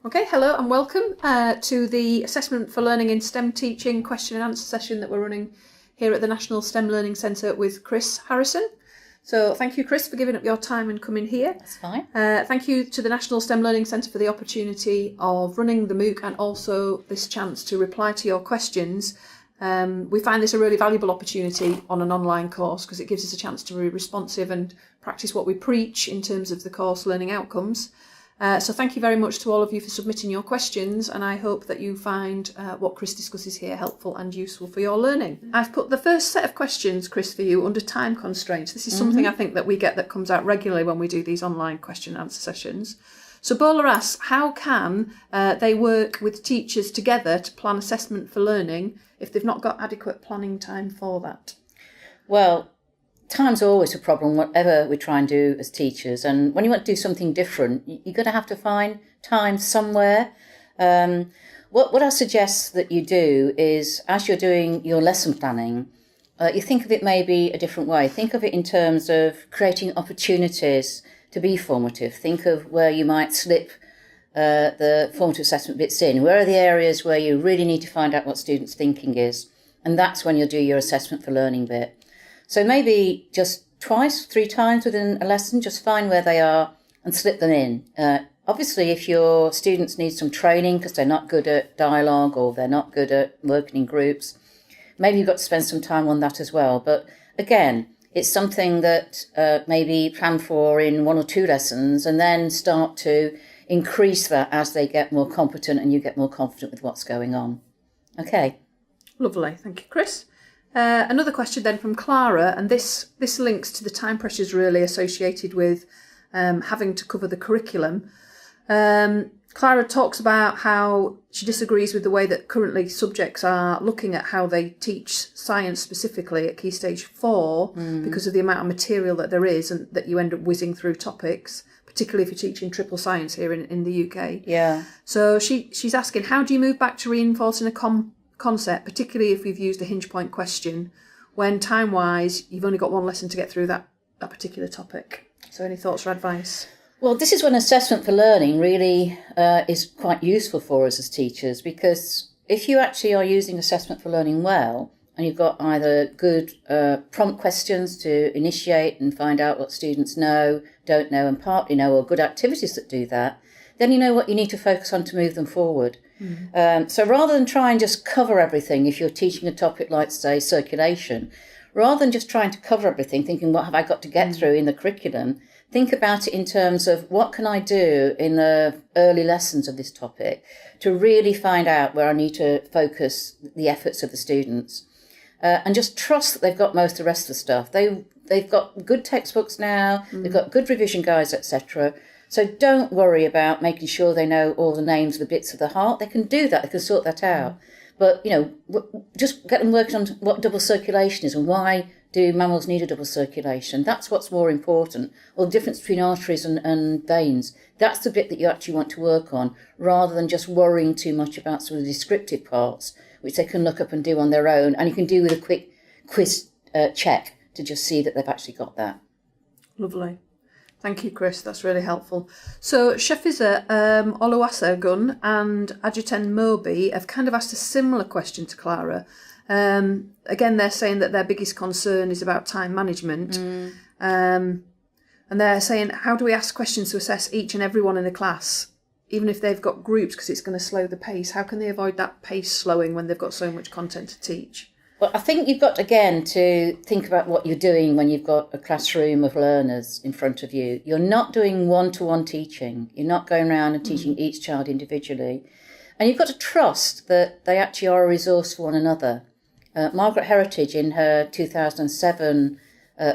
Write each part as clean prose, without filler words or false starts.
Okay, hello and welcome to the Assessment for Learning in STEM Teaching question and answer session that we're running here at the National STEM Learning Centre with Chris Harrison. So thank you, Chris, for giving up your time and coming here. That's fine. Thank you to the National STEM Learning Centre for the opportunity of running the MOOC and also this chance to reply to your questions. We find this a really valuable opportunity on an online course because it gives us a chance to be responsive and practice what we preach in terms of the course learning outcomes. So thank you very much to all of you for submitting your questions, and I hope that you find what Chris discusses here helpful and useful for your learning. I've put the first set of questions, Chris, for you under time constraints. This is something I think that we get that comes out regularly when we do these online question and answer sessions. So Bola asks, how can they work with teachers together to plan assessment for learning if they've not got adequate planning time for that? Well, time's always a problem, whatever we try and do as teachers. And when you want to do something different, you're going to have to find time somewhere. What I suggest that you do is, as you're doing your lesson planning, you think of it maybe a different way. Think of it in terms of creating opportunities to be formative. Think of where you might slip the formative assessment bits in. Where are the areas where you really need to find out what students' thinking is? And that's when you'll do your assessment for learning bit. So maybe just twice, 3 times within a lesson, just find where they are and slip them in. Obviously, if your students need some training because they're not good at dialogue or they're not good at working in groups, maybe you've got to spend some time on that as well. But again, it's something that maybe plan for in 1 or 2 lessons and then start to increase that as they get more competent and you get more confident with what's going on. Okay. Lovely. Thank you, Chris. Another question then from Clara, and this links to the time pressures really associated with having to cover the curriculum. Clara talks about how she disagrees with the way that currently subjects are looking at how they teach science specifically at Key Stage 4 because of the amount of material that there is and that you end up whizzing through topics, particularly if you're teaching triple science here in the UK. Yeah. So she's asking, how do you move back to reinforcing a concept, particularly if we've used a hinge point question, when time-wise you've only got 1 lesson to get through that particular topic? So any thoughts or advice? Well, this is when assessment for learning really is quite useful for us as teachers, because if you actually are using assessment for learning well, and you've got either good prompt questions to initiate and find out what students know, don't know and partly know, or good activities that do that, then you know what you need to focus on to move them forward. So rather than try and just cover everything, if you're teaching a topic like, say, circulation, rather than just trying to cover everything, thinking, what have I got to get through in the curriculum, think about it in terms of what can I do in the early lessons of this topic to really find out where I need to focus the efforts of the students. And just trust that they've got most of the rest of the stuff. They've got good textbooks now, they've got good revision guides, etc. So don't worry about making sure they know all the names of the bits of the heart. They can do that. They can sort that out. But, just get them working on what double circulation is and why do mammals need a double circulation. That's what's more important. Or the difference between arteries and veins. That's the bit that you actually want to work on, rather than just worrying too much about some of the descriptive parts, which they can look up and do on their own. And you can do with a quick quiz check to just see that they've actually got that. Lovely. Thank you, Chris. That's really helpful. So Shafiza Oluwasegun and Ajiten Mobi have kind of asked a similar question to Clara. Again, they're saying that their biggest concern is about time management. And they're saying, how do we ask questions to assess each and everyone in the class, even if they've got groups, because it's going to slow the pace? How can they avoid that pace slowing when they've got so much content to teach? Well, I think you've got, again, to think about what you're doing when you've got a classroom of learners in front of you. You're not doing one-to-one teaching. You're not going around and teaching each child individually. And you've got to trust that they actually are a resource for one another. Margaret Heritage, in her 2007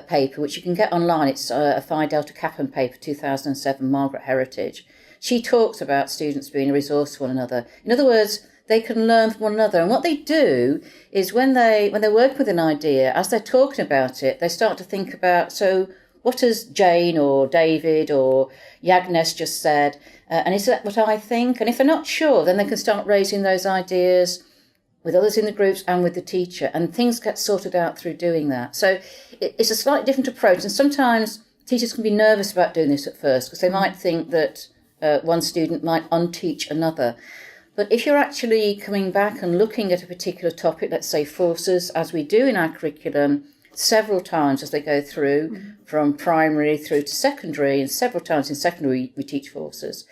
paper, which you can get online, it's a Phi Delta Kappan paper, 2007, Margaret Heritage, she talks about students being a resource for one another. In other words, they can learn from one another. And what they do is when they work with an idea, as they're talking about it, they start to think about, so what has Jane or David or Yagnes just said? And is that what I think? And if they're not sure, then they can start raising those ideas with others in the groups and with the teacher. And things get sorted out through doing that. So it's a slightly different approach. And sometimes teachers can be nervous about doing this at first because they might think that one student might unteach another. But if you're actually coming back and looking at a particular topic, let's say forces, as we do in our curriculum several times as they go through, from primary through to secondary, and several times in secondary we teach forces,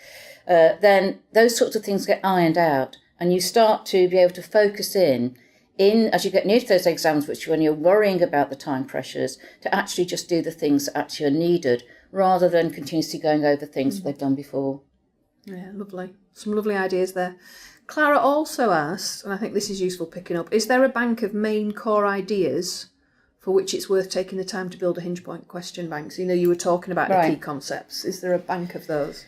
then those sorts of things get ironed out, and you start to be able to focus in as you get near to those exams, which when you're worrying about the time pressures, to actually just do the things that actually are needed, rather than continuously going over things that they've done before. Yeah, lovely. Some lovely ideas there. Clara also asked, and I think this is useful picking up, is there a bank of main core ideas for which it's worth taking the time to build a hinge point question bank? So, you were talking about the key concepts. Is there a bank of those?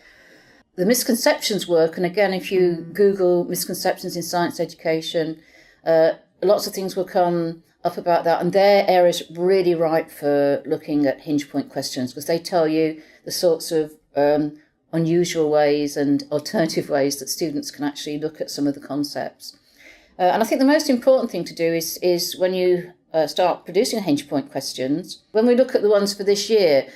The misconceptions work, and again, if you Google misconceptions in science education, lots of things will come up about that, and they're areas really ripe for looking at hinge point questions, because they tell you the sorts of unusual ways and alternative ways that students can actually look at some of the concepts. And I think the most important thing to do is when you start producing hinge point questions, when we look at the ones for this year,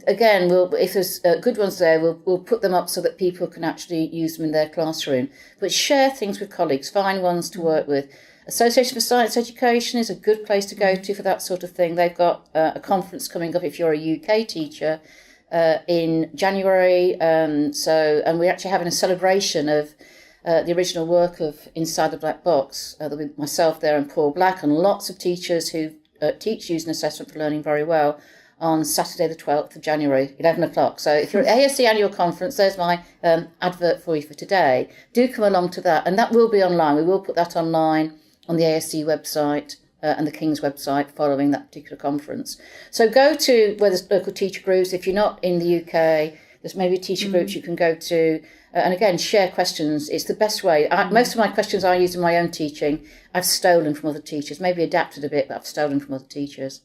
again, if there's good ones there, we'll put them up so that people can actually use them in their classroom. But share things with colleagues, find ones to work with. Association for Science Education is a good place to go to for that sort of thing. They've got a conference coming up if you're a UK teacher in January. And we're actually having a celebration of the original work of Inside the Black Box. There'll be myself there and Paul Black and lots of teachers who teach using assessment for learning very well on Saturday the 12th of January, 11 o'clock. So if you're at ASC Annual Conference, there's my advert for you for today. Do come along to that, and that will be online. We will put that online on the ASC website and the King's website following that particular conference. So go to where there's local teacher groups. If you're not in the UK, there's maybe teacher groups you can go to. And again, share questions. It's the best way. Most of my questions I use in my own teaching, I've stolen from other teachers, maybe adapted a bit, but I've stolen from other teachers.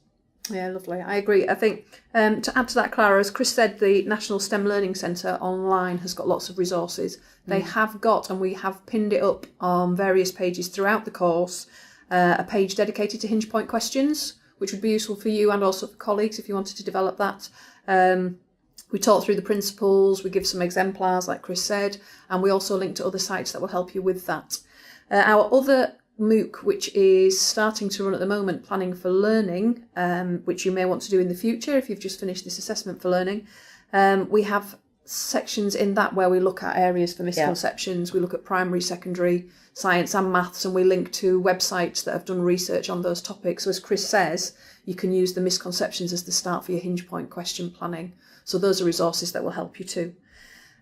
Yeah, lovely. I agree. I think to add to that, Clara, as Chris said, the National STEM Learning Centre online has got lots of resources. They have got, and we have pinned it up on various pages throughout the course, a page dedicated to hinge point questions, which would be useful for you and also for colleagues if you wanted to develop that. We talk through the principles, we give some exemplars, like Chris said, and we also link to other sites that will help you with that. Our other MOOC, which is starting to run at the moment, Planning for Learning, which you may want to do in the future if you've just finished this assessment for learning. We have sections in that where we look at areas for misconceptions. We look at primary, secondary, science and maths, and we link to websites that have done research on those topics. So as Chris says, you can use the misconceptions as the start for your hinge point question planning. So those are resources that will help you too.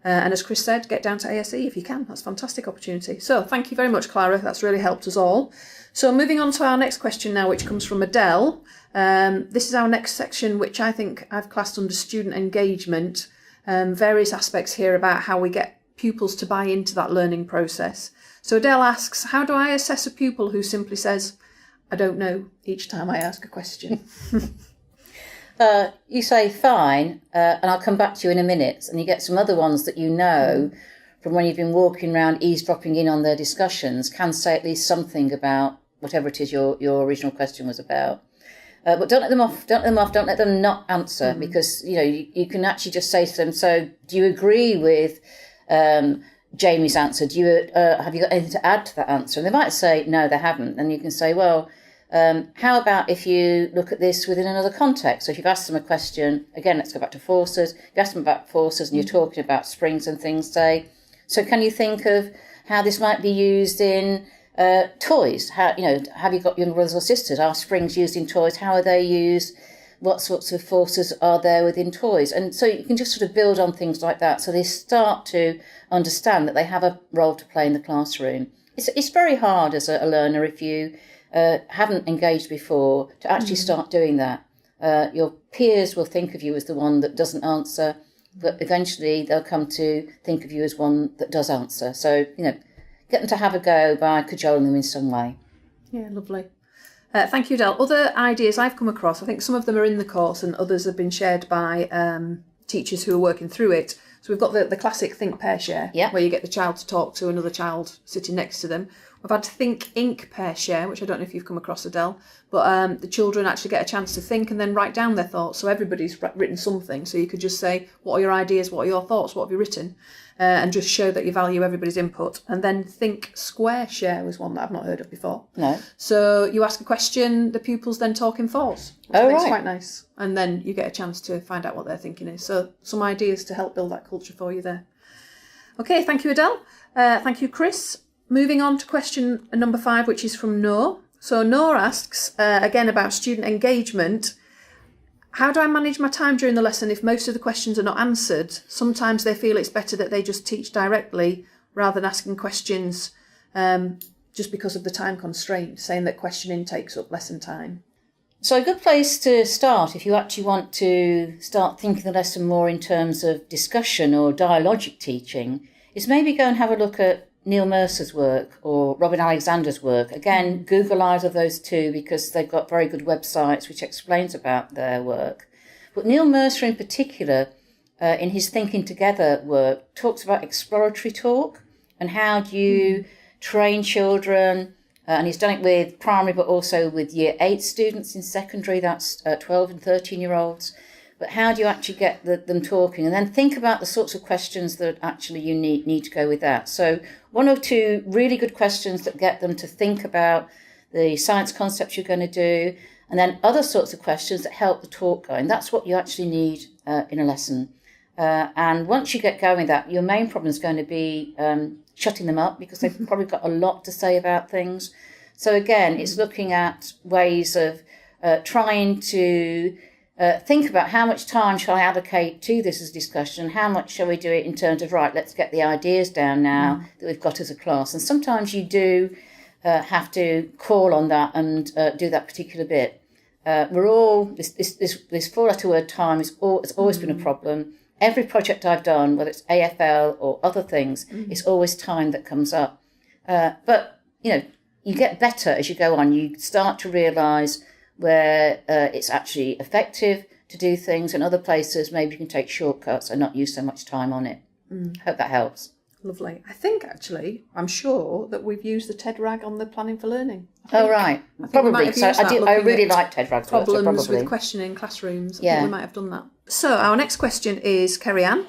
And as Chris said, get down to ASE if you can. That's a fantastic opportunity. So thank you very much, Clara. That's really helped us all. So moving on to our next question now, which comes from Adele. This is our next section, which I think I've classed under student engagement. Various aspects here about how we get pupils to buy into that learning process. So Adele asks, how do I assess a pupil who simply says, I don't know, each time I ask a question? You say, fine, and I'll come back to you in a minute. And you get some other ones that you know from when you've been walking around eavesdropping in on their discussions can say at least something about whatever it is your original question was about. But don't let them off, don't let them not answer, because, you can actually just say to them, so do you agree with Jamie's answer? Have you got anything to add to that answer? And they might say, no, they haven't. And you can say, well, how about if you look at this within another context? So if you've asked them a question, again, let's go back to forces. If you ask them about forces and you're talking about springs and things, say, so can you think of how this might be used in toys? How, have you got younger brothers or sisters? Are springs used in toys? How are they used? What sorts of forces are there within toys? And so you can just sort of build on things like that. So they start to understand that they have a role to play in the classroom. It's very hard as a learner if you haven't engaged before to actually start doing that. Your peers will think of you as the one that doesn't answer, but eventually they'll come to think of you as one that does answer. So, get them to have a go by cajoling them in some way. Yeah, lovely. Thank you, Del. Other ideas I've come across, I think some of them are in the course and others have been shared by teachers who are working through it. So we've got the classic think, pair, share, where you get the child to talk to another child sitting next to them. We've had Think, Ink, Pair, Share, which I don't know if you've come across, Adele, but the children actually get a chance to think and then write down their thoughts. So everybody's written something. So you could just say, what are your ideas? What are your thoughts? What have you written? And just show that you value everybody's input. And then Think, Square, Share was one that I've not heard of before. No. So you ask a question, the pupils then talk in fours, which I think is quite nice. And then you get a chance to find out what their thinking is. So some ideas to help build that culture for you there. Okay, thank you, Adele. Thank you, Chris. Moving on to question number 5, which is from Noor. So Noor asks, again, about student engagement. How do I manage my time during the lesson if most of the questions are not answered? Sometimes they feel it's better that they just teach directly rather than asking questions just because of the time constraint, saying that questioning takes up lesson time. So a good place to start, if you actually want to start thinking the lesson more in terms of discussion or dialogic teaching, is maybe go and have a look at Neil Mercer's work or Robin Alexander's work. Again, Google either of those two because they've got very good websites which explains about their work. But Neil Mercer in particular, in his Thinking Together work, talks about exploratory talk and how do you train children, and he's done it with primary but also with year 8 students in secondary, that's 12 and 13-year-olds. But how do you actually get them talking? And then think about the sorts of questions that actually you need to go with that. So 1 or 2 really good questions that get them to think about the science concepts you're going to do, and then other sorts of questions that help the talk going. That's what you actually need in a lesson. And once you get going with that, your main problem is going to be shutting them up because they've probably got a lot to say about things. So again, it's looking at ways of trying to think about how much time shall I allocate to this as a discussion, how much shall we do it in terms of, right, let's get the ideas down now that we've got as a class. And sometimes you do have to call on that and do that particular bit. This 4-letter word time it's always been a problem. Every project I've done, whether it's AFL or other things, it's always time that comes up. But, you get better as you go on. You start to realise where it's actually effective to do things, and other places maybe you can take shortcuts and not use so much time on it. Hope that helps. Lovely. I think actually, I'm sure that we've used the TED rag on the Planning for Learning. Right. Probably. So I really like TED rags. Problems with questioning classrooms. I think we might have done that. So our next question is Kerry-Ann.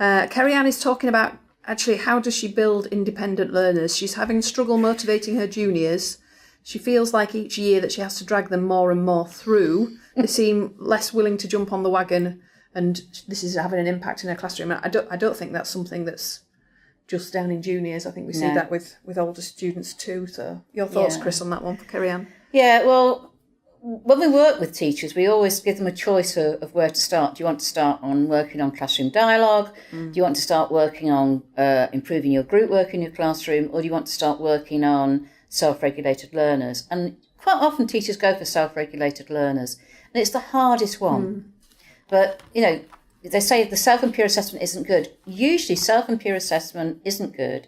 Kerry-Ann is talking about actually how does she build independent learners. She's having struggle motivating her juniors. She feels like each year that she has to drag them more and more through. They seem less willing to jump on the wagon, and this is having an impact in her classroom. I don't think that's something that's just down in juniors. I think we see that with older students too. So your thoughts, Chris, on that one for Kerry-Ann? Yeah, well, when we work with teachers, we always give them a choice of where to start. Do you want to start on working on classroom dialogue? Do you want to start working on improving your group work in your classroom? Or do you want to start working on self-regulated learners? And quite often teachers go for self-regulated learners, and it's the hardest one. But they say the self and peer assessment isn't good. Usually self and peer assessment isn't good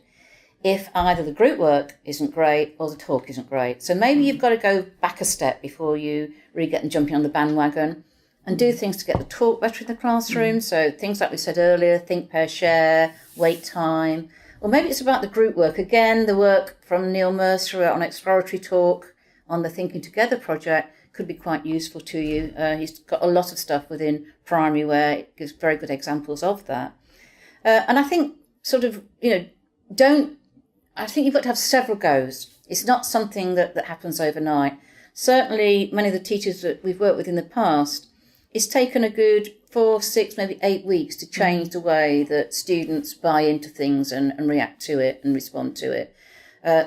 if either the group work isn't great or the talk isn't great. So maybe you've got to go back a step before you really get them jumping on the bandwagon and do things to get the talk better in the classroom. So things like we said earlier, think, pair, share, wait time. Or maybe it's about the group work. Again, the work from Neil Mercer on exploratory talk on the Thinking Together project could be quite useful to you. He's got a lot of stuff within primary where it gives very good examples of that. And I think I think you've got to have several goes. It's not something that happens overnight. Certainly, many of the teachers that we've worked with in the past, it's taken a good 4, 6, maybe 8 weeks to change the way that students buy into things and react to it and respond to it.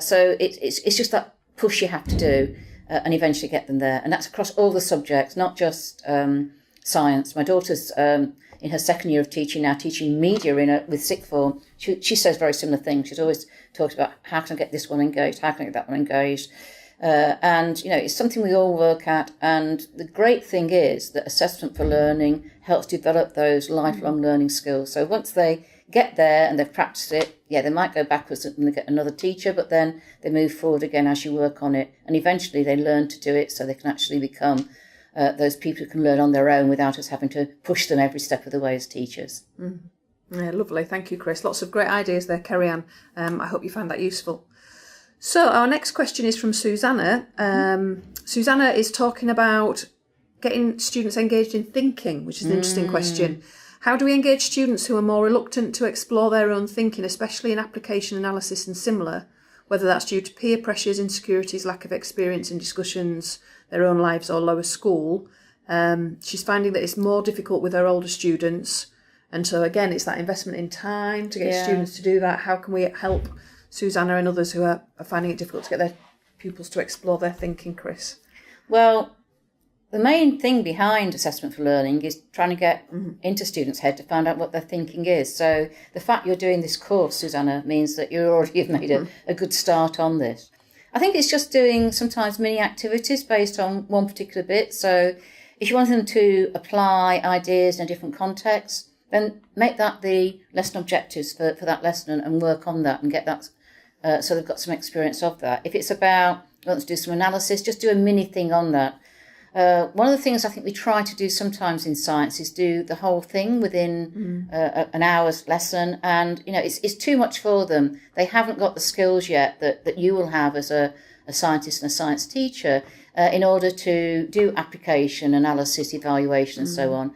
So it's just that push you have to do and eventually get them there. And that's across all the subjects, not just science. My daughter's in her second year of teaching now, teaching media with sixth form. She says very similar things. She's always talked about how can I get this one engaged, how can I get that one engaged. And it's something we all work at. And the great thing is that assessment for learning helps develop those lifelong learning skills. So once they get there and they've practiced it, they might go backwards and they get another teacher, but then they move forward again as you work on it. And eventually they learn to do it so they can actually become those people who can learn on their own without us having to push them every step of the way as teachers. Yeah, lovely. Thank you, Chris. Lots of great ideas there, Kerry-Ann. I hope you found that useful. So our next question is from Susanna. Susanna is talking about getting students engaged in thinking, which is an interesting question. How do we engage students who are more reluctant to explore their own thinking, especially in application analysis and similar, whether that's due to peer pressures, insecurities, lack of experience in discussions, their own lives or lower school? She's finding that it's more difficult with her older students. And so again, it's that investment in time to get students to do that. How can we help Susanna and others who are finding it difficult to get their pupils to explore their thinking, Chris? Well, the main thing behind assessment for learning is trying to get into students' head to find out what their thinking is. So the fact you're doing this course, Susanna, means that you already have made a good start on this. I think it's just doing sometimes mini activities based on one particular bit. So if you want them to apply ideas in a different context, then make that the lesson objectives for that lesson and work on that and get that so they've got some experience of that. If it's about, you want to do some analysis, just do a mini thing on that. One of the things I think we try to do sometimes in science is do the whole thing within an hour's lesson, and it's too much for them. They haven't got the skills yet that you will have as a scientist and a science teacher in order to do application, analysis, evaluation and so on.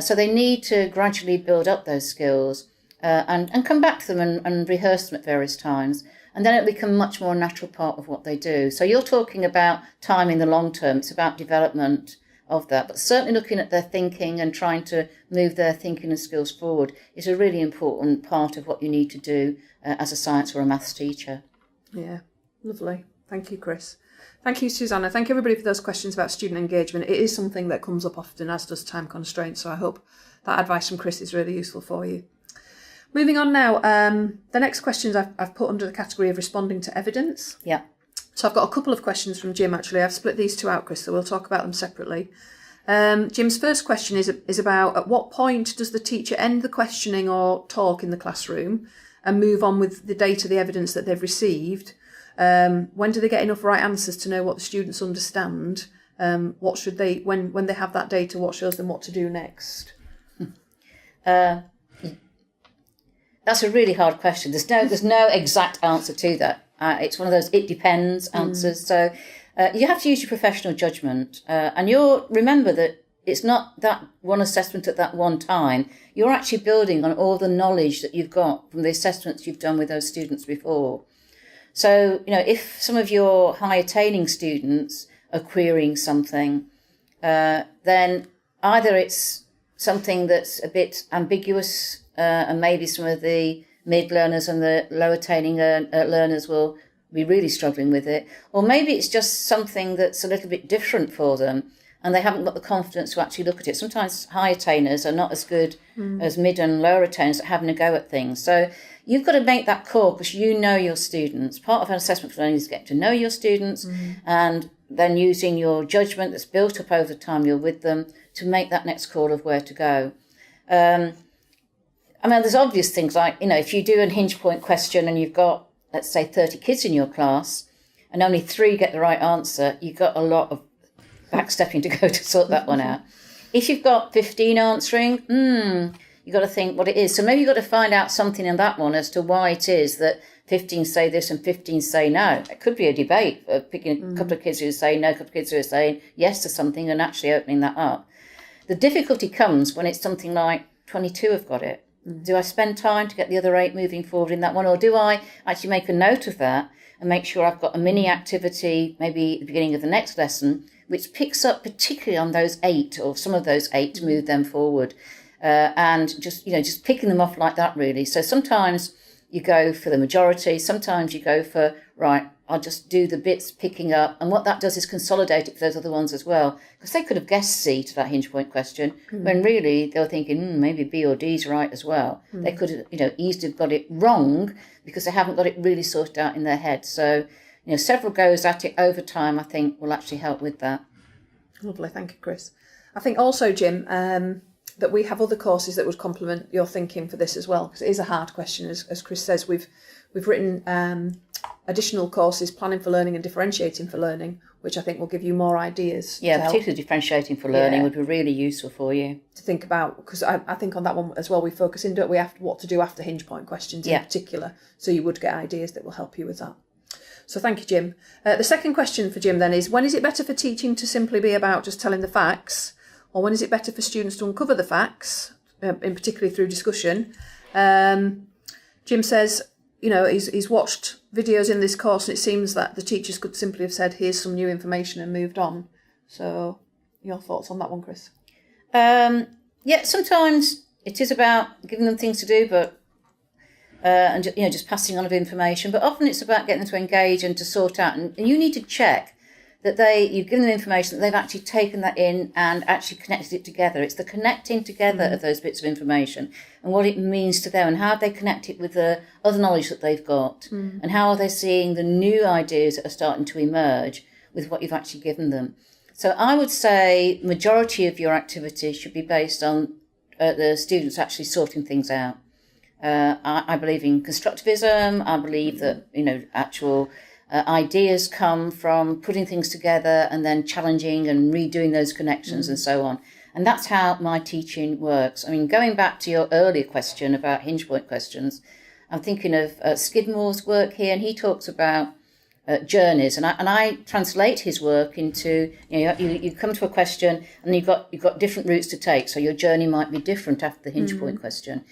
So they need to gradually build up those skills and come back to them and rehearse them at various times. And then it'll become much more a natural part of what they do. So you're talking about time in the long term. It's about development of that. But certainly looking at their thinking and trying to move their thinking and skills forward is a really important part of what you need to do as a science or a maths teacher. Yeah, lovely. Thank you, Chris. Thank you, Susanna. Thank you, everybody, for those questions about student engagement. It is something that comes up often, as does time constraints. So I hope that advice from Chris is really useful for you. Moving on now, the next questions I've put under the category of responding to evidence. Yeah. So I've got a couple of questions from Jim, actually. I've split these two out, Chris, so we'll talk about them separately. Jim's first question is about, at what point does the teacher end the questioning or talk in the classroom and move on with the data, the evidence that they've received? When do they get enough right answers to know what the students understand? What should they, when they have that data, what shows them what to do next? That's a really hard question. There's no exact answer to that. It's one of those it depends answers. So you have to use your professional judgment, and you'll remember that it's not that one assessment at that one time. You're actually building on all the knowledge that you've got from the assessments you've done with those students before. So, if some of your high attaining students are querying something, then either it's something that's a bit ambiguous, and maybe some of the mid learners and the low attaining learners will be really struggling with it. Or maybe it's just something that's a little bit different for them and they haven't got the confidence to actually look at it. Sometimes high attainers are not as good as mid and lower attainers at having a go at things. So you've got to make that call because you know your students. Part of an assessment for learning is getting to know your students and then using your judgment that's built up over the time you're with them to make that next call of where to go. There's obvious things like, if you do a hinge point question and you've got, let's say, 30 kids in your class and only 3 get the right answer, you've got a lot of backstepping to go to sort that one out. If you've got 15 answering, you've got to think what it is. So maybe you've got to find out something in that one as to why it is that 15 say this and 15 say no. It could be a debate of picking a couple of kids who say no, a couple of kids who are saying yes to something and actually opening that up. The difficulty comes when it's something like 22 have got it. Do I spend time to get the other 8 moving forward in that one, or do I actually make a note of that and make sure I've got a mini activity maybe at the beginning of the next lesson which picks up particularly on those 8 or some of those 8 to move them forward, and just picking them off like that really. So sometimes you go for the majority, sometimes you go for, right, I'll just do the bits picking up, and what that does is consolidate it for those other ones as well, because they could have guessed C to that hinge point question when really they were thinking maybe B or D is right as well. They could have easily got it wrong because they haven't got it really sorted out in their head. So several goes at it over time I think will actually help with that. Lovely, thank you, Chris. I think also, Jim, that we have other courses that would complement your thinking for this as well, because it is a hard question. As Chris says, we've written additional courses, planning for learning and differentiating for learning, which I think will give you more ideas. Yeah, particularly differentiating for learning would be really useful for you to think about, because I think on that one as well we focus in, don't we, after what to do after hinge point questions in particular. So you would get ideas that will help you with that. So thank you, Jim. The second question for Jim then is, when is it better for teaching to simply be about just telling the facts, or when is it better for students to uncover the facts, in particularly through discussion? Jim says, he's watched videos in this course and it seems that the teachers could simply have said, here's some new information and moved on. So your thoughts on that one, Chris? Yeah, sometimes it is about giving them things to do, but and just passing on of information. But often it's about getting them to engage and to sort out. And you need to check that you've given them information, that they've actually taken that in and actually connected it together. It's the connecting together of those bits of information and what it means to them and how they connect it with the other knowledge that they've got and how are they seeing the new ideas that are starting to emerge with what you've actually given them. So I would say majority of your activities should be based on the students actually sorting things out. I believe in constructivism. I believe that, actual ideas come from putting things together and then challenging and redoing those connections and so on. And that's how my teaching works. I mean, going back to your earlier question about hinge point questions, I'm thinking of Skidmore's work here, and he talks about journeys, and I translate his work into, you come to a question and you've got different routes to take, so your journey might be different after the hinge point question.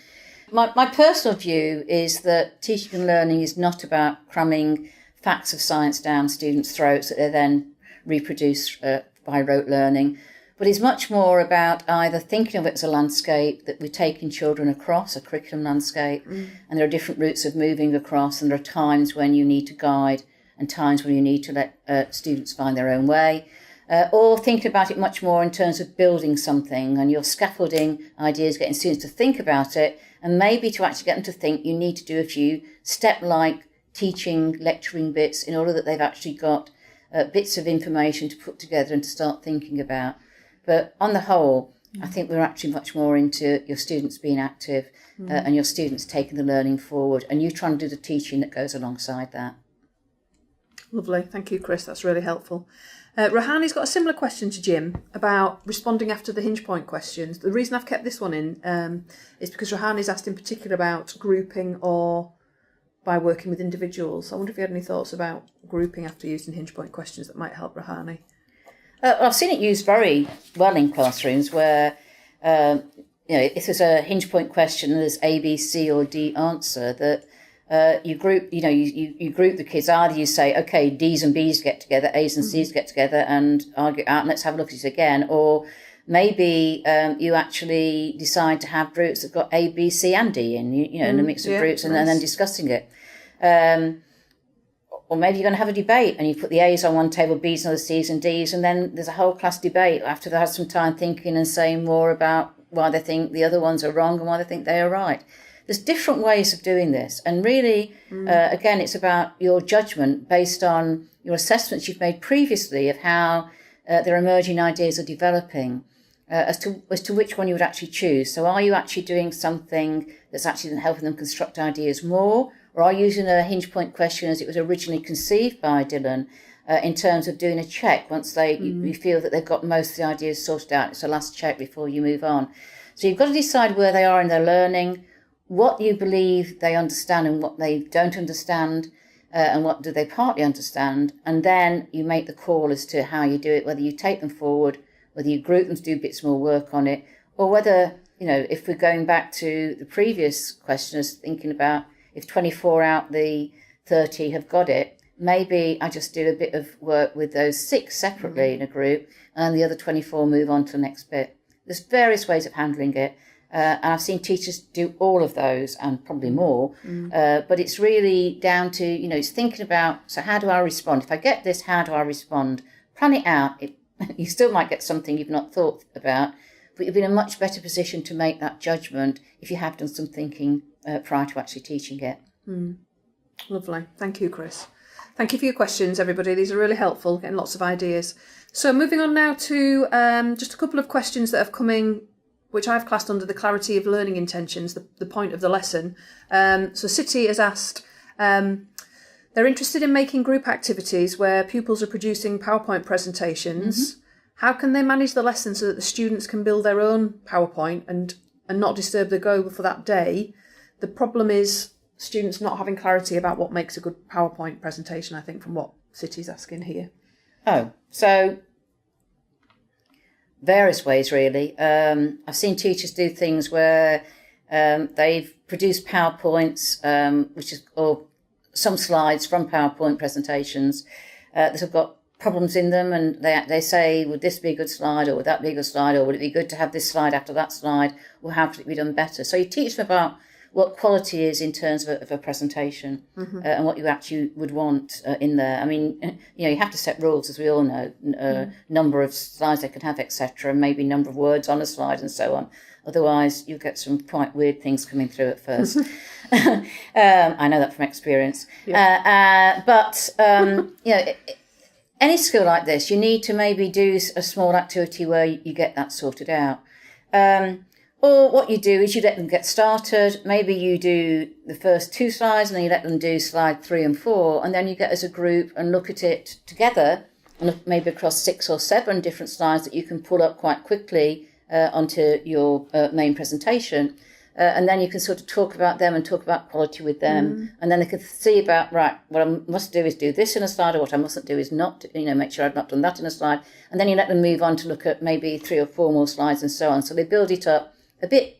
My personal view is that teaching and learning is not about cramming facts of science down students' throats that they then reproduce by rote learning, but it's much more about either thinking of it as a landscape that we're taking children across, a curriculum landscape, and there are different routes of moving across, and there are times when you need to guide and times when you need to let students find their own way, or thinking about it much more in terms of building something, and you're scaffolding ideas, getting students to think about it, and maybe to actually get them to think, you need to do a few step-like teaching, lecturing bits in order that they've actually got bits of information to put together and to start thinking about. But on the whole, I think we're actually much more into your students being active and your students taking the learning forward, and you trying to do the teaching that goes alongside that. Lovely. Thank you, Chris. That's really helpful. Rahani's got a similar question to Jim about responding after the hinge point questions. The reason I've kept this one in is because Rahani's asked in particular about grouping or by working with individuals. I wonder if you had any thoughts about grouping after using hinge point questions that might help Rahani. I've seen it used very well in classrooms where, if there's a hinge point question and there's A, B, C or D answer, that you group, you group the kids. Either you say, okay, D's and B's get together, A's and C's get together and argue out and let's have a look at it again. Or maybe you actually decide to have groups that got A, B, C and D in a mix of groups and then discussing it. Or maybe you're going to have a debate and you put the A's on one table, B's on the C's and D's, and then there's a whole class debate after they've had some time thinking and saying more about why they think the other ones are wrong and why they think they are right. There's different ways of doing this. And really, again, it's about your judgment based on your assessments you've made previously of how their emerging ideas are developing as to which one you would actually choose. So are you actually doing something that's actually helping them construct ideas more? Or are you using a hinge point question as it was originally conceived by Dylan in terms of doing a check once you feel that they've got most of the ideas sorted out? It's a last check before you move on. So you've got to decide where they are in their learning, what you believe they understand and what they don't understand, and what do they partly understand. And then you make the call as to how you do it, whether you take them forward, whether you group them to do bits more work on it, or whether, if we're going back to the previous questioners thinking about if 24 out the 30 have got it, maybe I just do a bit of work with those 6 separately in a group and the other 24 move on to the next bit. There's various ways of handling it. And I've seen teachers do all of those and probably more. But it's really down to, it's thinking about, so how do I respond? If I get this, how do I respond? Plan it out. You still might get something you've not thought about, but you'll be in a much better position to make that judgment if you have done some thinking prior to actually teaching it. Lovely. Thank you, Chris. Thank you for your questions, everybody. These are really helpful, getting lots of ideas. So moving on now to just a couple of questions that have come in, which I've classed under the clarity of learning intentions, the point of the lesson. So City has asked, they're interested in making group activities where pupils are producing PowerPoint presentations. How can they manage the lesson so that the students can build their own PowerPoint and not disturb the go for that day? The problem is students not having clarity about what makes a good PowerPoint presentation, I think, from what City's asking here. Oh, so various ways, really. I've seen teachers do things where they've produced PowerPoints, or some slides from PowerPoint presentations that have got problems in them, and they say, would this be a good slide, or would that be a good slide, or would it be good to have this slide after that slide, or how could it be done better? So you teach them about what quality is in terms of a presentation, and what you actually would want in there. I mean, you have to set rules, as we all know, number of slides they can have, etc., and maybe number of words on a slide and so on. Otherwise, you get some quite weird things coming through at first. I know that from experience. Yeah. But any skill like this, you need to maybe do a small activity where you get that sorted out. Or what you do is you let them get started. Maybe you do the first 2 slides and then you let them do slide 3 and 4, and then you get as a group and look at it together, and look maybe across 6 or 7 different slides that you can pull up quite quickly onto your main presentation. And then you can sort of talk about them and talk about quality with them. And then they can see about, right, what I must do is do this in a slide, or what I mustn't do is not, make sure I've not done that in a slide. And then you let them move on to look at maybe 3 or 4 more slides and so on. So they build it up a bit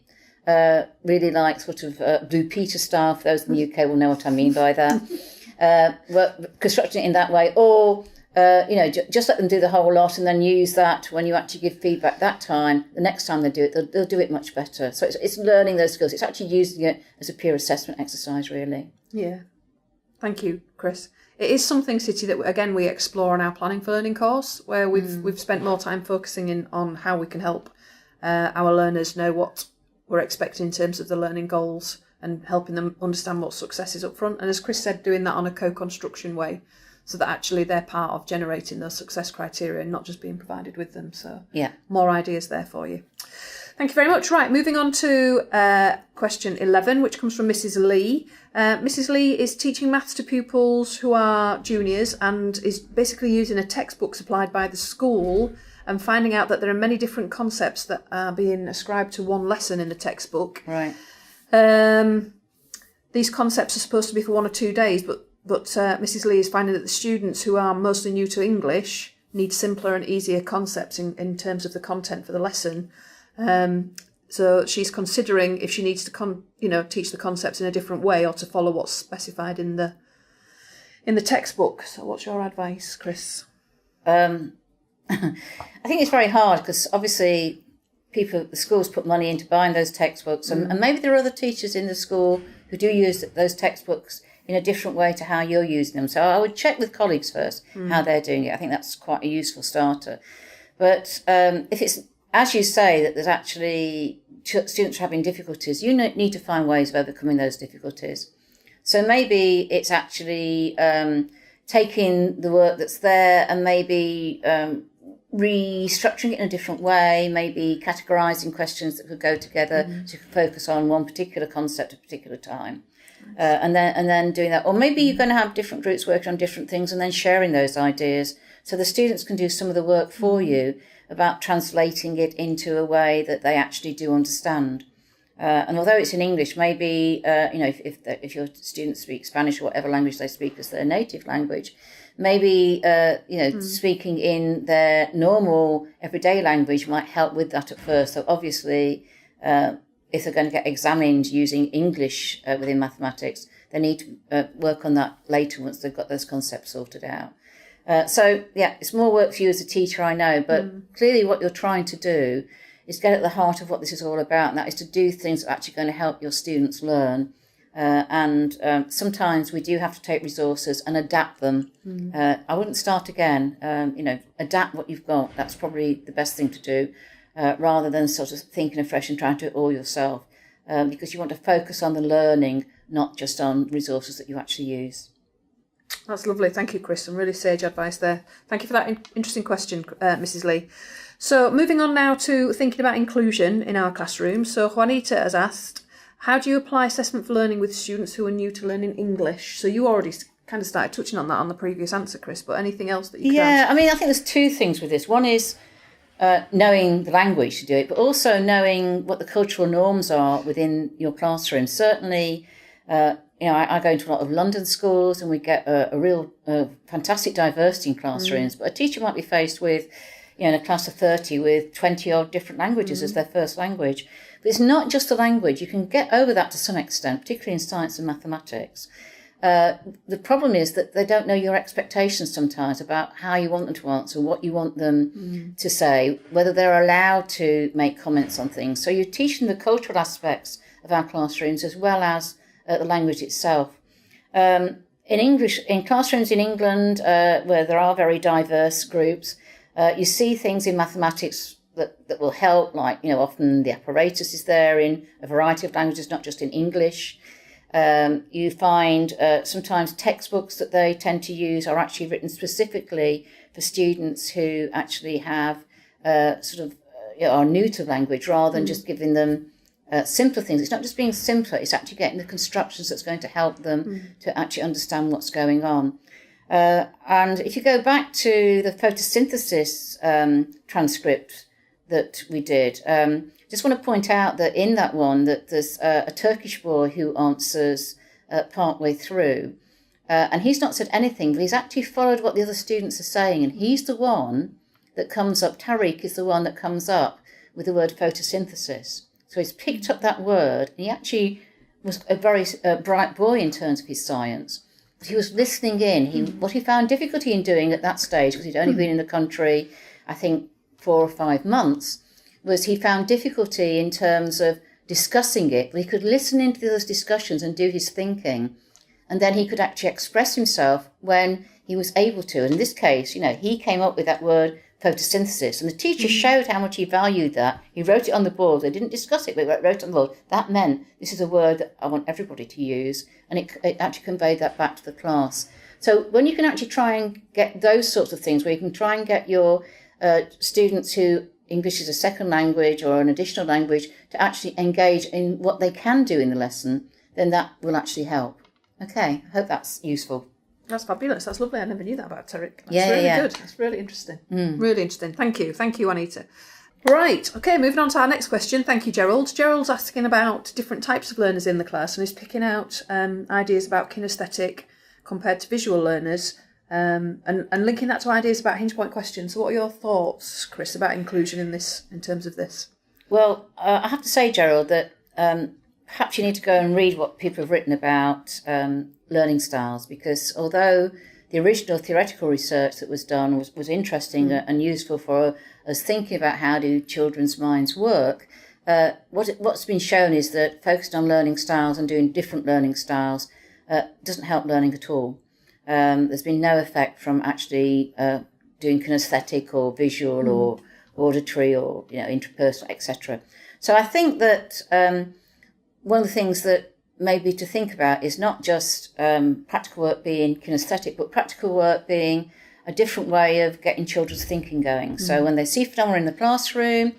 really like sort of Blue Peter style. For those in the UK will know what I mean by that. Constructing it in that way, or just let them do the whole lot and then use that when you actually give feedback that time. The next time they do it, they'll do it much better. So it's learning those skills. It's actually using it as a peer assessment exercise, really. Yeah. Thank you, Chris. It is something, City, that, again, we explore in our Planning for Learning course, where we've spent more time focusing in on how we can help our learners know what we're expecting in terms of the learning goals and helping them understand what success is up front. And as Chris said, doing that on a co-construction way, so that actually they're part of generating those success criteria and not just being provided with them. So yeah, more ideas there for you. Thank you very much. Right, moving on to question 11, which comes from Mrs. Lee. Mrs. Lee is teaching maths to pupils who are juniors and is basically using a textbook supplied by the school and finding out that there are many different concepts that are being ascribed to one lesson in the textbook. Right. These concepts are supposed to be for 1 or 2 days, but Mrs. Lee is finding that the students who are mostly new to English need simpler and easier concepts in terms of the content for the lesson. So she's considering if she needs to teach the concepts in a different way or to follow what's specified in the textbook. So what's your advice, Chris? I think it's very hard because obviously the schools put money into buying those textbooks, and maybe there are other teachers in the school who do use those textbooks in a different way to how you're using them. So I would check with colleagues first how they're doing it. I think that's quite a useful starter. But if it's, as you say, that there's actually students are having difficulties, you need to find ways of overcoming those difficulties. So maybe it's actually taking the work that's there and maybe restructuring it in a different way, maybe categorising questions that could go together so you can focus on one particular concept at a particular time. And then doing that. Or maybe you're going to have different groups working on different things and then sharing those ideas so the students can do some of the work for you about translating it into a way that they actually do understand. And although it's in English, maybe, if your students speak Spanish or whatever language they speak as their native language, maybe, speaking in their normal everyday language might help with that at first. So obviously, if they're going to get examined using English within mathematics, they need to work on that later once they've got those concepts sorted out. It's more work for you as a teacher, I know, but clearly what you're trying to do is get at the heart of what this is all about, and that is to do things that are actually going to help your students learn. Sometimes we do have to take resources and adapt them. I wouldn't start again. Adapt what you've got. That's probably the best thing to do. Rather than sort of thinking afresh and trying to do it all yourself, because you want to focus on the learning, not just on resources that you actually use. That's lovely. Thank you, Chris. Some really sage advice there. Thank you for that interesting question, Mrs. Lee. So moving on now to thinking about inclusion in our classroom. So Juanita has asked, how do you apply assessment for learning with students who are new to learning English? So you already kind of started touching on that on the previous answer, Chris, but anything else that you could add? I mean, I think there's 2 things with this. One is knowing the language to do it, but also knowing what the cultural norms are within your classroom. Certainly, I go into a lot of London schools, and we get a real fantastic diversity in classrooms. But a teacher might be faced with, in a class of 30 with 20 odd different languages as their first language. But it's not just the language. You can get over that to some extent, particularly in science and mathematics. The problem is that they don't know your expectations sometimes about how you want them to answer, what you want them to say, whether they're allowed to make comments on things. So you're teaching the cultural aspects of our classrooms as well as the language itself. In English, in classrooms in England, where there are very diverse groups, you see things in mathematics that will help, like, often the apparatus is there in a variety of languages, not just in English. You find sometimes textbooks that they tend to use are actually written specifically for students who actually have are new to language, rather than just giving them simpler things. It's not just being simpler, it's actually getting the constructions that's going to help them to actually understand what's going on. And if you go back to the photosynthesis transcript that we did, just want to point out that in that one that there's a Turkish boy who answers partway through, and he's not said anything, but he's actually followed what the other students are saying, and he's the one that comes up, Tariq is the one that comes up with the word photosynthesis. So he's picked up that word, and he actually was a very bright boy in terms of his science. But he was listening in. What he found difficulty in doing at that stage, because he'd only been in the country, I think, 4 or 5 months, was he found difficulty in terms of discussing it, but he could listen into those discussions and do his thinking, and then he could actually express himself when he was able to. And in this case, he came up with that word photosynthesis, and the teacher showed how much he valued that. He wrote it on the board. They didn't discuss it, but he wrote it on the board. That meant this is a word that I want everybody to use, and it actually conveyed that back to the class. So when you can actually try and get those sorts of things, where you can try and get your students who English is a second language or an additional language to actually engage in what they can do in the lesson, then that will actually help. Okay, I hope that's useful. That's fabulous. That's lovely. I never knew that about Tariq. That's really good. That's really interesting. Really interesting. Thank you. Thank you, Anita. Right. Okay, moving on to our next question. Thank you, Gerald. Gerald's asking about different types of learners in the class, and is picking out ideas about kinesthetic compared to visual learners, and linking that to ideas about hinge point questions. So what are your thoughts, Chris, about inclusion in terms of this? Well, I have to say, Gerald, that perhaps you need to go and read what people have written about learning styles, because although the original theoretical research that was done was interesting and useful for us thinking about how do children's minds work, what's been shown is that focusing on learning styles and doing different learning styles doesn't help learning at all. There's been no effect from actually doing kinesthetic or visual or auditory or interpersonal, etc. So I think that one of the things that maybe to think about is not just practical work being kinesthetic, but practical work being a different way of getting children's thinking going. So when they see phenomena in the classroom,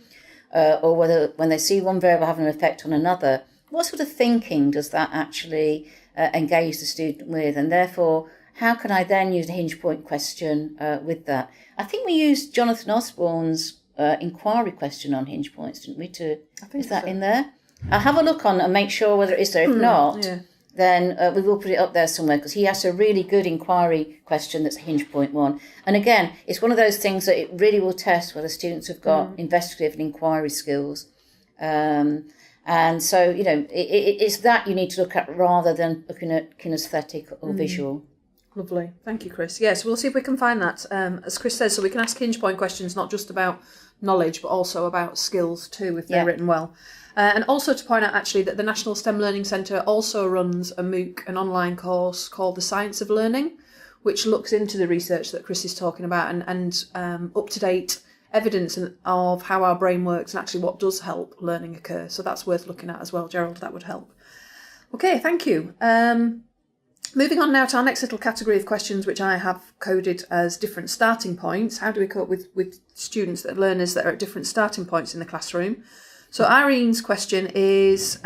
or when they see one variable having an effect on another, what sort of thinking does that actually engage the student with? And therefore, how can I then use a hinge point question with that? I think we used Jonathan Osborne's inquiry question on hinge points, didn't we? Is that in there? I'll have a look on and make sure whether it is there. If not, then we will put it up there somewhere, because he has a really good inquiry question that's a hinge point one. And again, it's one of those things that it really will test whether students have got investigative and inquiry skills. And so, it's that you need to look at rather than looking at kinesthetic or visual. Lovely. Thank you, Chris. Yes, we'll see if we can find that, as Chris says, so we can ask hinge point questions not just about knowledge, but also about skills too, if they're written well. And also to point out, actually, that the National STEM Learning Centre also runs a MOOC, an online course called The Science of Learning, which looks into the research that Chris is talking about and up-to-date evidence of how our brain works and actually what does help learning occur. So that's worth looking at as well, Gerald. That would help. Okay, thank you. Moving on now to our next little category of questions, which I have coded as different starting points. How do we cope with students, learners that are at different starting points in the classroom? So Irene's question is,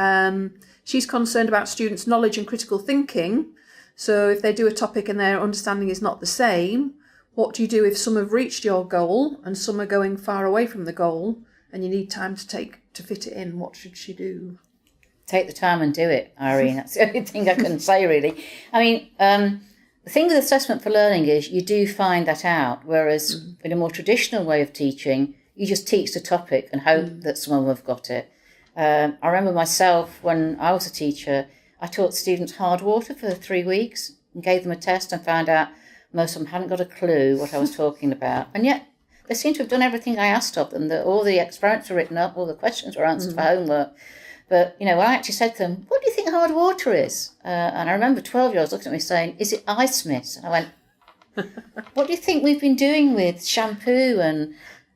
she's concerned about students' knowledge and critical thinking. So if they do a topic and their understanding is not the same, what do you do if some have reached your goal and some are going far away from the goal and you need time to fit it in? What should she do? take the time and do it, Irene. That's the only thing I can say, really. I mean, the thing with assessment for learning is you do find that out, whereas in a more traditional way of teaching, you just teach the topic and hope that someone will have got it. I remember myself, when I was a teacher, I taught students hard water for 3 weeks and gave them a test and found out most of them hadn't got a clue what I was talking about. And yet they seem to have done everything I asked of them. That all the experiments were written up, all the questions were answered for homework. But, when I actually said to them, what do you think hard water is? And I remember 12-year-olds looking at me saying, is it ice, miss? And I went, what do you think we've been doing with shampoo and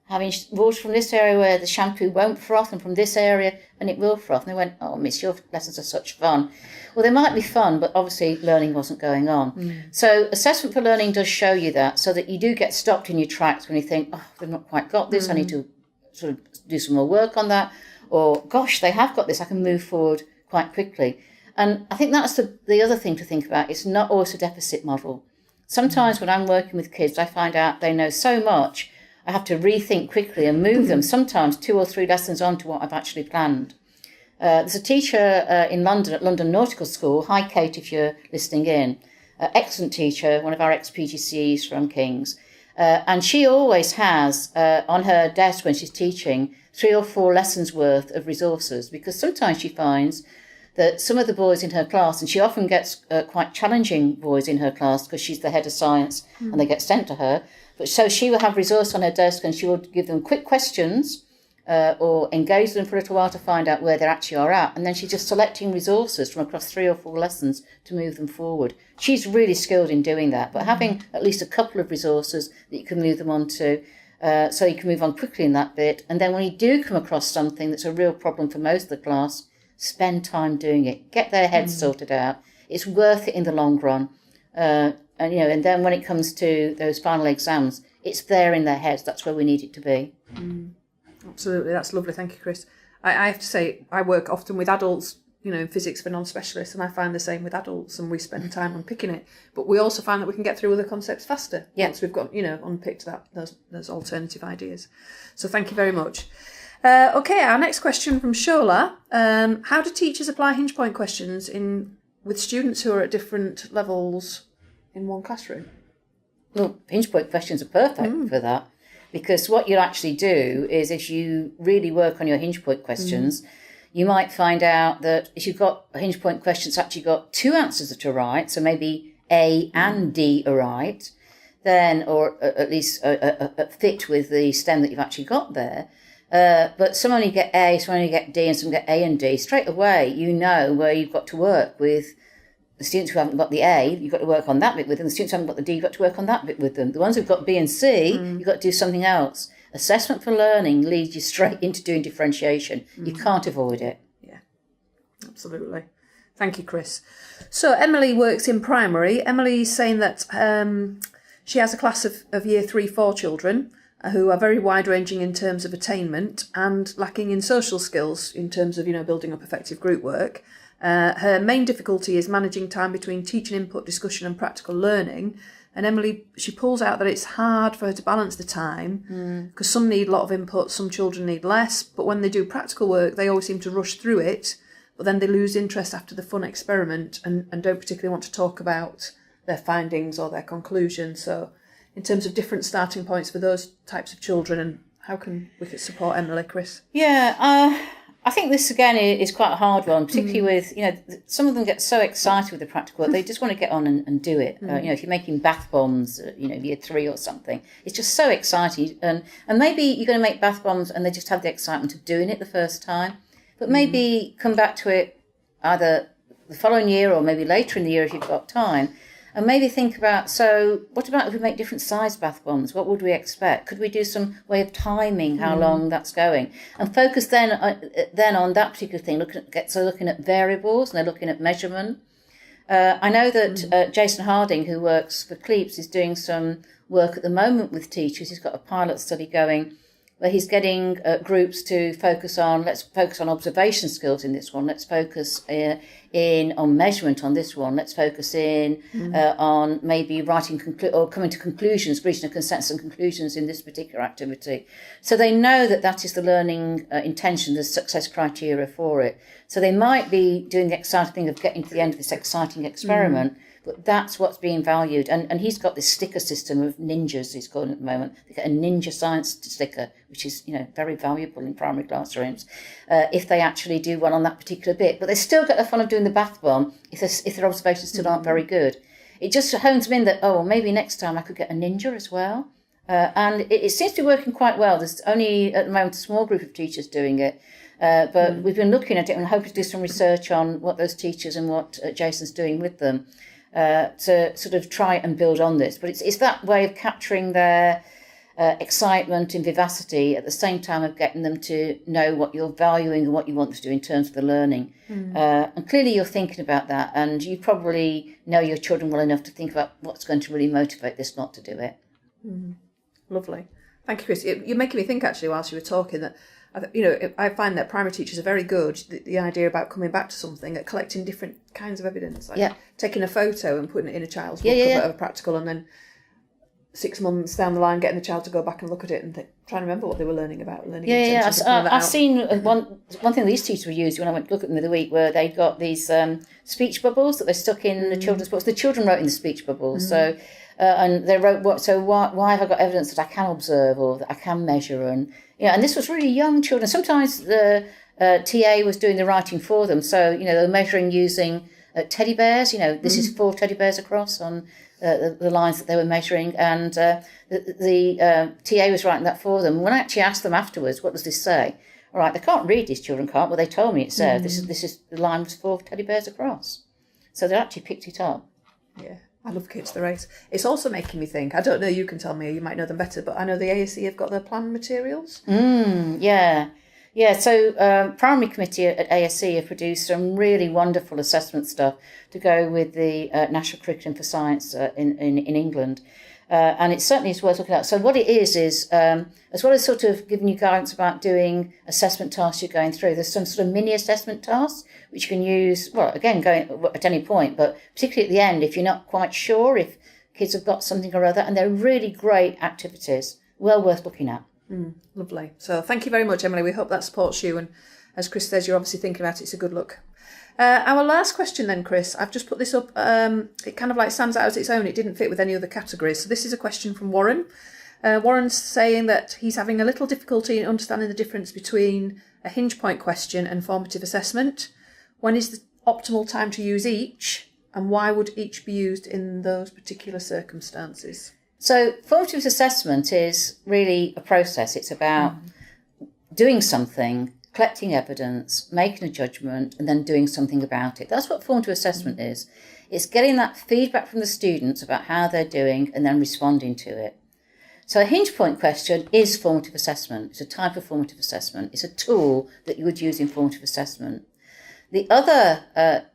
having water from this area where the shampoo won't froth and from this area and it will froth? And they went, oh, miss, your lessons are such fun. Well, they might be fun, but obviously learning wasn't going on. So assessment for learning does show you that, so that you do get stopped in your tracks when you think, oh, they've not quite got this, I need to sort of do some more work on that. Or, gosh, they have got this, I can move forward quite quickly. And I think that's the other thing to think about. It's not always a deficit model. Sometimes when I'm working with kids, I find out they know so much, I have to rethink quickly and move them, sometimes 2 or 3 lessons on to what I've actually planned. There's a teacher in London, at London Nautical School. Hi, Kate, if you're listening in. Excellent teacher, one of our ex-PGCs from King's. And she always has on her desk when she's teaching 3 or 4 lessons worth of resources, because sometimes she finds that some of the boys in her class, and she often gets quite challenging boys in her class because she's the head of science and they get sent to her. But so she will have resource on her desk and she will give them quick questions or engage them for a little while to find out where they actually are at. And then she's just selecting resources from across 3 or 4 lessons to move them forward. She's really skilled in doing that, but having at least a couple of resources that you can move them on to, so you can move on quickly in that bit. And then when you do come across something that's a real problem for most of the class, spend time doing it. Get their heads sorted out. It's worth it in the long run. And then when it comes to those final exams, it's there in their heads. That's where we need it to be. Absolutely, that's lovely. Thank you, Chris. I have to say, I work often with adults, in physics for non-specialists, and I find the same with adults, and we spend time unpicking it. But we also find that we can get through other concepts faster once we've got, unpicked those alternative ideas. So thank you very much. Okay, our next question from Shola. How do teachers apply hinge point questions with students who are at different levels in one classroom? Well, hinge point questions are perfect for that, because what you'll actually do is, if you really work on your hinge point questions, you might find out that if you've got a hinge point question that's actually got 2 answers that are right, so maybe A and D are right, then, or at least a fit with the STEM that you've actually got there. But some only get A, some only get D, and some get A and D. Straight away, you know where you've got to work with the students who haven't got the A, you've got to work on that bit with them. The students who haven't got the D, you've got to work on that bit with them. The ones who've got B and C, you've got to do something else. Assessment for learning leads you straight into doing differentiation. You can't avoid it. Yeah, absolutely. Thank you, Chris. So Emily works in primary. Emily's saying that she has a class of year 3-4 children who are very wide-ranging in terms of attainment and lacking in social skills in terms of, building up effective group work. Her main difficulty is managing time between teaching input, discussion and practical learning. And Emily, she pulls out that it's hard for her to balance the time because some need a lot of input, some children need less. But when they do practical work, they always seem to rush through it. But then they lose interest after the fun experiment and don't particularly want to talk about their findings or their conclusions. So in terms of different starting points for those types of children, and how can we support Emily, Chris? Yeah, I think this, again, is quite a hard one, particularly with, some of them get so excited with the practical work, they just want to get on and do it. If you're making bath bombs, year 3 or something, it's just so exciting. And maybe you're going to make bath bombs and they just have the excitement of doing it the first time. But maybe come back to it either the following year or maybe later in the year if you've got time. And maybe think about, so what about if we make different size bath bombs? What would we expect? Could we do some way of timing how long that's going? And focus then on that particular thing, looking at variables, and they're looking at measurement. I know that Jason Harding, who works for CLEAPS, is doing some work at the moment with teachers. He's got a pilot study going where he's getting groups to focus on, let's focus on observation skills in this one, let's focus on measurement on this one, let's focus on maybe writing or coming to conclusions, reaching a consensus and conclusions in this particular activity. So they know that is the learning intention, the success criteria for it. So they might be doing the exciting thing of getting to the end of this exciting experiment, but that's what's being valued. And he's got this sticker system of ninjas, he's calling it at the moment. They get a ninja science sticker, which is, very valuable in primary classrooms, if they actually do well on that particular bit. But they still get the fun of doing the bath bomb if their observations still aren't very good. It just hones them in that, maybe next time I could get a ninja as well. And it seems to be working quite well. There's only, at the moment, a small group of teachers doing it. But we've been looking at it and hoping to do some research on what those teachers and what Jason's doing with them to sort of try and build on this. But it's that way of capturing their excitement and vivacity at the same time of getting them to know what you're valuing and what you want to do in terms of the learning. And clearly you're thinking about that, and you probably know your children well enough to think about what's going to really motivate this not to do it. Lovely. Thank you, Chris. You're making me think, actually, whilst you were talking, that I find that primary teachers are very good, the idea about coming back to something, at collecting different kinds of evidence, like taking a photo and putting it in a child's book of a practical, and then 6 months down the line getting the child to go back and look at it and try and remember what they were learning about. I've seen one thing these teachers were using when I went to look at them the other week, where they got these speech bubbles that they stuck in the children's books. The children wrote in the speech bubbles, so and they wrote why have I got evidence that I can observe or that I can measure, and this was really young children. Sometimes the TA was doing the writing for them, so they were measuring using teddy bears. This is 4 teddy bears across on the lines that they were measuring, and the TA was writing that for them. When I actually asked them afterwards, what does this say? All right, they can't read, these children can't, but they told me it said this is the line was 4 teddy bears across. So they actually picked it up. Yeah. I love Kids the Race. It's also making me think, I don't know, you can tell me, you might know them better, but I know the ASC have got their plan materials. So Primary Committee at ASC have produced some really wonderful assessment stuff to go with the National Curriculum for Science in England. And it certainly is worth looking at. So what it is as well as sort of giving you guidance about doing assessment tasks you're going through, there's some sort of mini assessment tasks which you can use, going at any point, but particularly at the end if you're not quite sure if kids have got something or other. And they're really great activities, well worth looking at. Lovely. So thank you very much, Emily. We hope that supports you. And as Chris says, you're obviously thinking about it. It's a good look. Our last question then, Chris, I've just put this up. It kind of like stands out as its own. It didn't fit with any other categories. So this is a question from Warren. Warren's saying that he's having a little difficulty in understanding the difference between a hinge point question and formative assessment. When is the optimal time to use each, and why would each be used in those particular circumstances? So formative assessment is really a process. It's about doing something, collecting evidence, making a judgment, and then doing something about it. That's what formative assessment is. It's getting that feedback from the students about how they're doing and then responding to it. So a hinge point question is formative assessment. It's a type of formative assessment. It's a tool that you would use in formative assessment. The other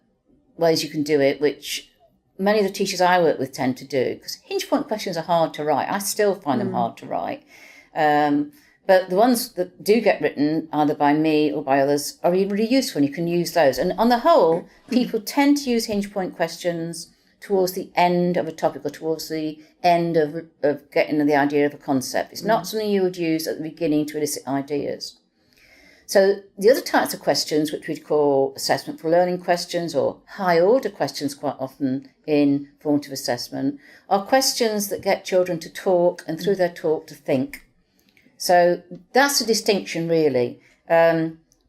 ways you can do it, which many of the teachers I work with tend to do, because hinge point questions are hard to write. I still find them hard to write. But the ones that do get written, either by me or by others, are really useful, and you can use those. And on the whole, people tend to use hinge point questions towards the end of a topic or towards the end of getting the idea of a concept. It's not something you would use at the beginning to elicit ideas. So the other types of questions, which we'd call assessment for learning questions or high order questions quite often in formative assessment, are questions that get children to talk and through their talk to think. So that's a distinction really.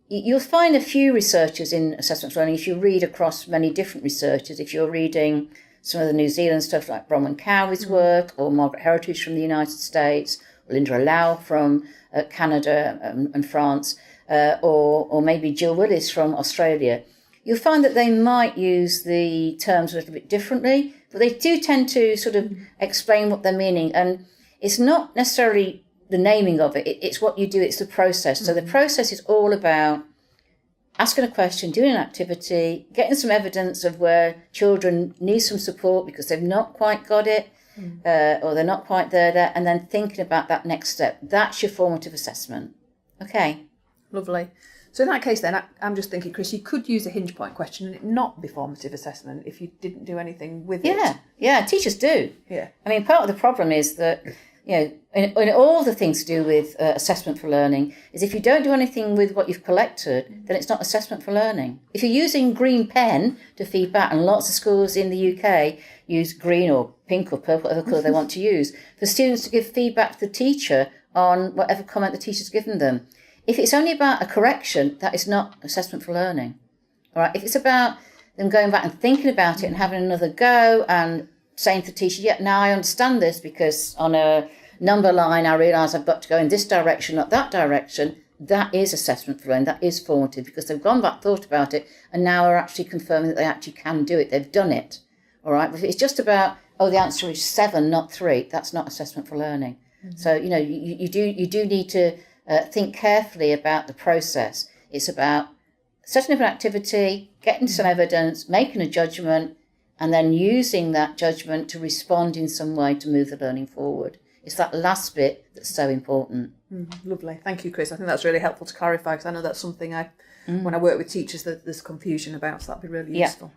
You'll find a few researchers in assessment for learning if you read across many different researchers. If you're reading some of the New Zealand stuff like Bronwyn Cowie's work, or Margaret Heritage from the United States, or Linda Lau from Canada and France, or maybe Jill Willis from Australia, you'll find that they might use the terms a little bit differently, but they do tend to sort of explain what they're meaning. And it's not necessarily the naming of it, it's what you do, it's the process. So the process is all about asking a question, doing an activity, getting some evidence of where children need some support because they've not quite got it, or they're not quite there, and then thinking about that next step. That's your formative assessment. Okay. Lovely. So in that case then, I'm just thinking, Chris, you could use a hinge point question and it not be formative assessment if you didn't do anything with it. Yeah, teachers do. Yeah. I mean, part of the problem is that, in all the things to do with assessment for learning is if you don't do anything with what you've collected, then it's not assessment for learning. If you're using green pen to feed back, and lots of schools in the UK use green or pink or purple, whatever colour they want to use, for students to give feedback to the teacher on whatever comment the teacher's given them. If it's only about a correction, that is not assessment for learning. All right. If it's about them going back and thinking about it and having another go and saying to the teacher, yeah, now I understand this because on a number line I realise I've got to go in this direction, not that direction, that is assessment for learning. That is formative because they've gone back, thought about it, and now are actually confirming that they actually can do it. They've done it. All right. But if it's just about, the answer is 7, not 3, that's not assessment for learning. Mm-hmm. So, you do need to think carefully about the process. It's about setting up an activity, getting some evidence, making a judgment, and then using that judgment to respond in some way to move the learning forward. It's that last bit that's so important. Lovely. Thank you, Chris. I think that's really helpful to clarify because I know that's something when I work with teachers that there's confusion about, so that'd be really useful.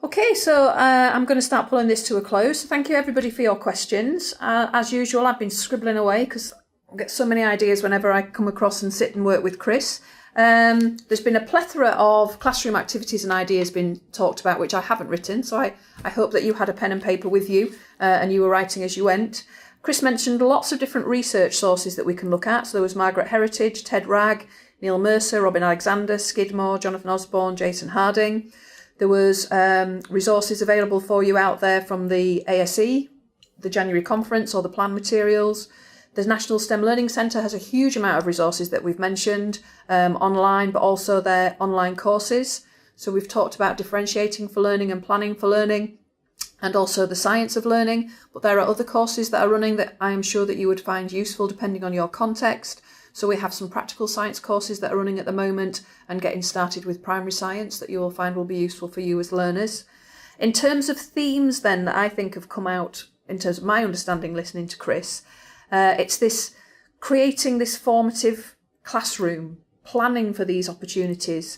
Okay, so I'm going to start pulling this to a close. So thank you everybody for your questions. As usual, I've been scribbling away because I get so many ideas whenever I come across and sit and work with Chris. There's been a plethora of classroom activities and ideas being talked about, which I haven't written. So I hope that you had a pen and paper with you and you were writing as you went. Chris mentioned lots of different research sources that we can look at. So there was Margaret Heritage, Ted Ragg, Neil Mercer, Robin Alexander, Skidmore, Jonathan Osborne, Jason Harding. There was resources available for you out there from the ASE, the January conference or the plan materials. The National STEM Learning Centre has a huge amount of resources that we've mentioned online, but also their online courses. So we've talked about differentiating for learning and planning for learning and also the science of learning. But there are other courses that are running that I am sure that you would find useful depending on your context. So we have some practical science courses that are running at the moment and getting started with primary science that you will find will be useful for you as learners. In terms of themes then that I think have come out in terms of my understanding listening to Chris, it's this creating this formative classroom, planning for these opportunities,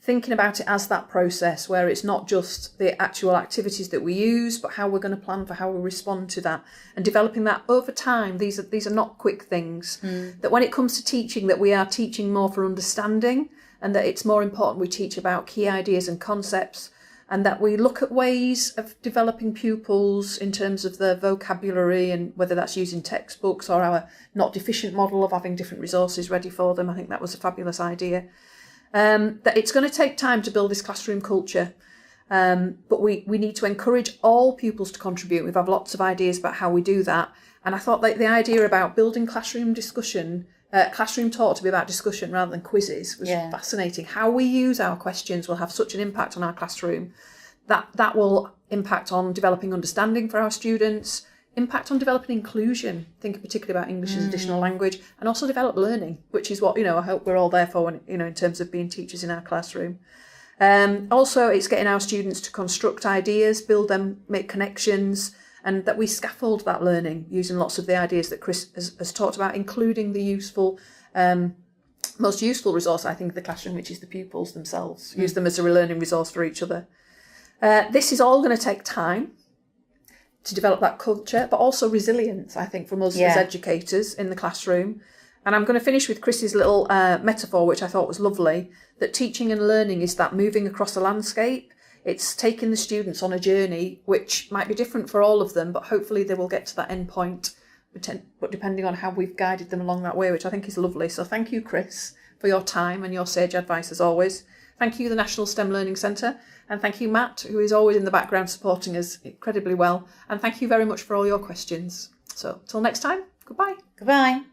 thinking about it as that process where it's not just the actual activities that we use, but how we're going to plan for how we respond to that and developing that over time. These are not quick things. That when it comes to teaching, that we are teaching more for understanding and that it's more important we teach about key ideas and concepts and that we look at ways of developing pupils in terms of their vocabulary and whether that's using textbooks or our not deficient model of having different resources ready for them. I think that was a fabulous idea. That it's going to take time to build this classroom culture, but we need to encourage all pupils to contribute. We've had lots of ideas about how we do that. And I thought that the idea about building classroom discussion, classroom talk to be about discussion rather than quizzes was fascinating. How we use our questions will have such an impact on our classroom. That will impact on developing understanding for our students, impact on developing inclusion, thinking particularly about English as additional language, and also develop learning, which is what, I hope we're all there for when, in terms of being teachers in our classroom. Also, it's getting our students to construct ideas, build them, make connections, and that we scaffold that learning using lots of the ideas that Chris has talked about, including the useful, most useful resource, I think, of the classroom, which is the pupils themselves. Use them as a learning resource for each other. This is all going to take time to develop that culture, but also resilience, I think, from us as educators in the classroom. And I'm going to finish with Chris's little metaphor, which I thought was lovely, that teaching and learning is that moving across a landscape. It's taking the students on a journey, which might be different for all of them, but hopefully they will get to that end point, but depending on how we've guided them along that way, which I think is lovely. So thank you, Chris, for your time and your sage advice as always. Thank you, the National STEM Learning Centre. And thank you, Matt, who is always in the background supporting us incredibly well. And thank you very much for all your questions. So till next time, goodbye. Goodbye.